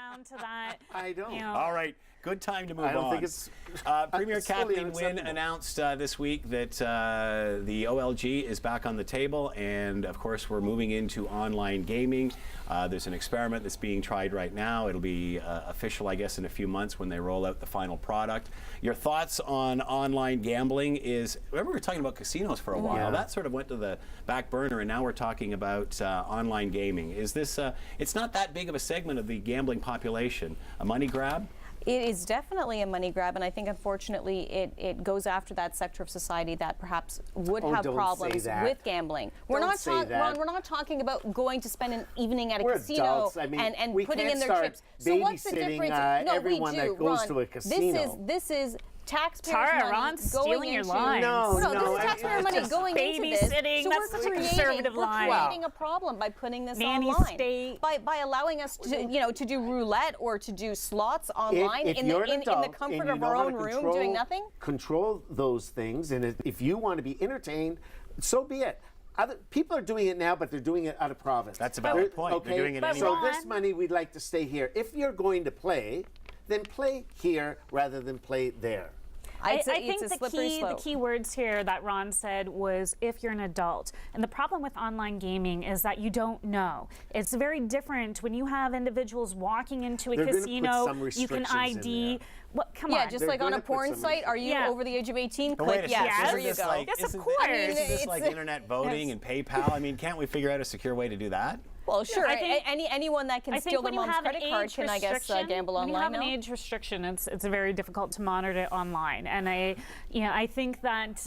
down to that. I don't. You know. All right, good time to move on. I don't think it's Premier it's totally Kathleen Wynne unacceptable. announced this week that the OLG is back on the table, and of course we're moving into online gaming. There's an experiment that's being tried right now. It'll be official, I guess, in a few months when they roll out the final product. Your thoughts on online gambling is, remember we were talking about casinos for a while. Yeah. That sort of went to the back burner, and now we're talking about online gaming. Is this, it's not that big of a segment of the gambling population, a money grab? It is definitely a money grab, and I think unfortunately it goes after that sector of society that perhaps would have don't problems say that. with gambling. We're Don't not say talking, that. Ron, we're not talking about going to spend an evening at a We're casino adults. I mean, and we putting can't in their start chips. So what's the babysitting, difference? No, everyone we do, that goes Ron. to a casino. This is taxpayers' Tara, money Ron's going stealing your into. lines. No, No, no, this is taxpayer money going into this. babysitting, So that's we're such a conservative line. We're creating a problem by putting this Nanny online. state. By allowing us to, to do roulette or to do slots online If in you're the an adult comfort and you of know our how own to room doing nothing. Control those things, and if you want to be entertained, so be it. Other people are doing it now, but they're doing it out of province. That's a valid point. They're doing it But anyway. So Ron- this money, we'd like to stay here. If you're going to play, then play here rather than play there. I It's think a the slippery slope. key words here that Ron said was if you're an adult. And the problem with online gaming is that you don't know. It's very different when you have individuals walking into a They're gonna put casino. some You can restrictions in ID. there. What? Come Yeah, on. just They're like on gonna a put porn some site. Are you Yeah. over the age of 18? But wait Click a second, yes. Yes. There isn't you this go. like, Yes, of isn't- course. I mean, isn't this it's like a- internet voting and PayPal? I mean, can't we figure out a secure way to do that? Well, sure. I think- anyone that can I think steal their when you mom's have an credit card age can, I guess, restriction, gamble when you online have now. an age restriction, it's very difficult to monitor it online. And I think that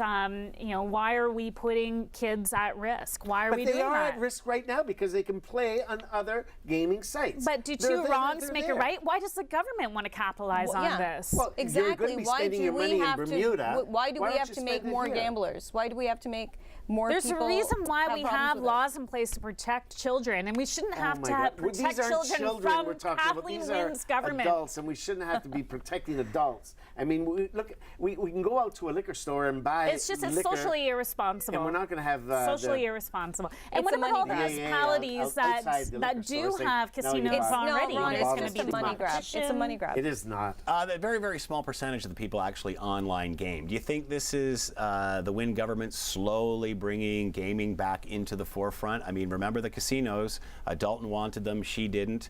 why are we putting kids at risk? Why are But we they doing are that? at risk right now because they can play on other gaming sites. But do They're two there, wrongs they're make it there. right? Why does the government want to capitalize Well, on yeah. this? Well, Exactly. You're going to be Why spending do your we money have in Bermuda. to? Why do we don't have you to spend make it more here? gamblers? Why do we have to make more There's people? a reason why we problems have with it? laws in place to protect children, and we shouldn't have Oh to my God. Well, protect these aren't children we're from talking about. Kathleen These are Wynne's government. adults, and we shouldn't have to be protecting adults. I mean, we can go out to a liquor store and buy It's just it's liquor, socially irresponsible. and we're not going to have socially irresponsible. And It's what a about money all the grab. municipalities outside the liquor that store do saying, have "No, you casinos buy it." It's already? Ron, There's it's gonna just be a money grab. It's a competition. money grab. It is not. The very, very small percentage of the people actually online game. Do you think this is the Wynne government slowly bringing gaming back into the forefront? I mean, remember the casinos. Dalton wanted them, she didn't.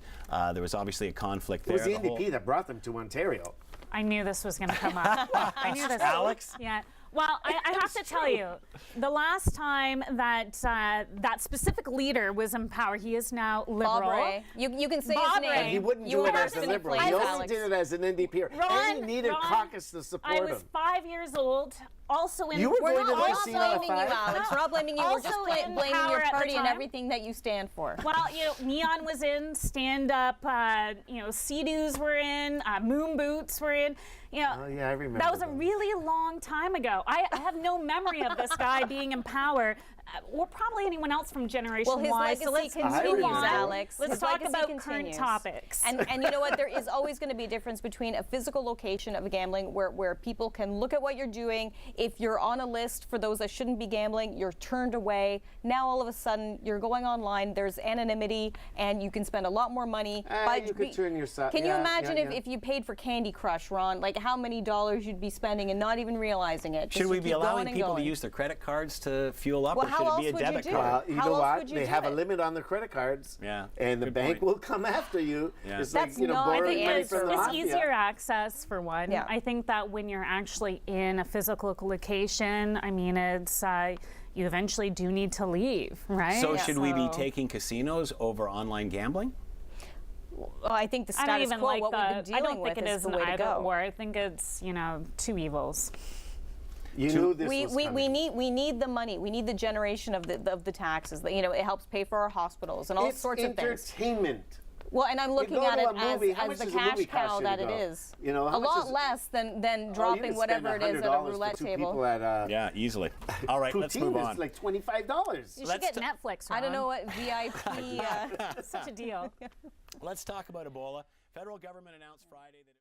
There was obviously a conflict It was there. the NDP that brought them to Ontario. I knew this was going to come up. I knew this. Alex? Yeah. Well, I have to tell you, the last time that that specific leader was in power, he is now liberal. Bob Ray. You can say Bob his name. Ray. But he wouldn't You do it were as a in the liberal. place, He only Alex. did it as an NDP. And he needed Ron, caucus to support I was him. 5 years old. Also in You were We're going not, to we're the not casino at blaming you, 5? Alex. We're not blaming you. We're just Also in blaming power your at the party and time. everything that you stand for. Well, Neon was in, stand up, Sea-Doos were in, Moon Boots were in. Oh, yeah, I remember That was a those. really long time ago. I have no memory of this guy being in power, or probably anyone else from Generation Well, his Y. legacy So let's continues, move on. Alex. Let's His talk legacy about continues. current topics. And you know what? There is always going to be a difference between a physical location of gambling where people can look at what you're doing. If you're on a list for those that shouldn't be gambling, you're turned away. Now all of a sudden you're going online. There's anonymity, and you can spend a lot more money. You could turn yourself. Can you imagine if you paid for Candy Crush, Ron? Like how many dollars you'd be spending and not even realizing it? Should we be allowing people to going. use their credit cards to fuel up, Well, or how should it else be a would you debit do card? it? Well, you How know else what? would you They do have a it? limit on the credit cards. Yeah, And the good bank point. will come after you. Yeah. It's That's like, not borrowing the money answer. from the It's mafia. easier access for one. Yeah. I think that when you're actually in a physical location, I mean, it's you eventually do need to leave, right? So should we be So- taking casinos over online gambling? Well, I think the I don't status even quo, like what we've been I dealing don't with think it is is the an way to either go. or. I think it's two evils. You knew this We, was we, coming. we need the money. We need the generation of the taxes. That, it helps pay for our hospitals and all It's sorts of things. entertainment. Well, and I'm looking go at to it a movie, how as much the does a cash movie cost cow you that to it go? is. You know, a how much lot is- less than Oh, you dropping can whatever spend it is at a $100 roulette for two table. people at Yeah, easily. All right, let's move poutine on. is like $25. You should Let's get Netflix. I don't know Ron. what VIP. Such a deal. Let's talk about Ebola. Federal government announced Friday that